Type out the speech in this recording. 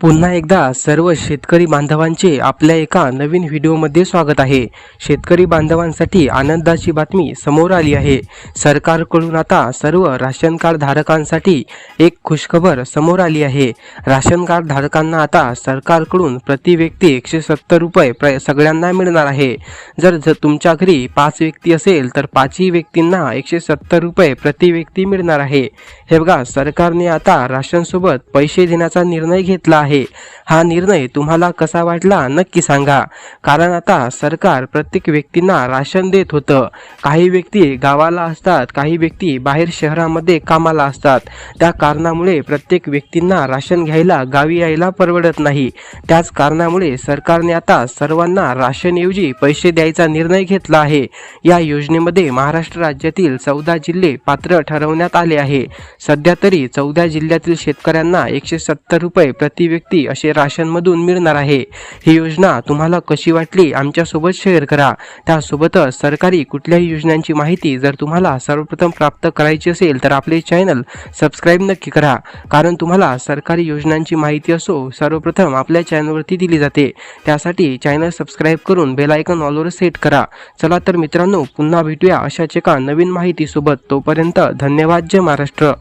पुन्हा एकदा सर्व शेतकरी बांधवांचे आपल्या एका नवीन व्हिडिओमध्ये स्वागत आहे। शेतकरी बांधवांसाठी आनंदाची बातमी समोर आली आहे। सरकारकडून आता सर्व राशन कार्ड धारकांसाठी एक खुशखबर समोर आली आहे। राशन कार्ड धारकांना आता सरकारकडून प्रति व्यक्ती 170 रुपये सगळ्यांना मिळणार आहे। जर तुमच्या घरी 5 व्यक्ती असेल तर 5ही व्यक्तींना 170 रुपये प्रति व्यक्ती मिळणार आहे। हे बघा, सरकारने आता राशन सोबत पैसे देण्याचा निर्णय घेतला आहे। हा निर्णय तुम्हाला कसा वाटला नक्की सांगा, कारण आता सरकार प्रत्येक व्यक्तींना राशन देत होतं। काही व्यक्ती गावाला असतात, काही व्यक्ती बाहेर शहरामध्ये कामाला असतात, त्या कारणामुळे प्रत्येक व्यक्तींना राशन घ्यायला गावी यायला परवडत नाही। त्याच कारणामुळे सरकारने आता सर्वांना राशनऐवजी पैसे द्यायचा निर्णय घेतला आहे। या योजनेमध्ये महाराष्ट्र राज्यातील 14 जिल्हे पात्र ठरवण्यात आले आहे। सध्या तरी 14 जिल्ह्यातील शेतकऱ्यांना 170 रुपये प्रति व्यक्ती असे राशनमधून मिळणार आहे। ही योजना तुम्हाला कशी वाटली आमच्यासोबत शेअर करा। त्यासोबतच सरकारी कुठल्याही योजनांची माहिती जर तुम्हाला सर्वप्रथम प्राप्त करायची असेल तर आपले चॅनल सबस्क्राईब नक्की करा, कारण तुम्हाला सरकारी योजनांची माहिती असो सर्वप्रथम आपल्या चॅनलवरती दिली जाते। त्यासाठी चॅनल सबस्क्राईब करून बेल आयकॉन ऑलवर सेट करा। चला तर मित्रांनो, पुन्हा भेटूया अशाच एका नवीन माहितीसोबत। तोपर्यंत धन्यवाद। जय महाराष्ट्र।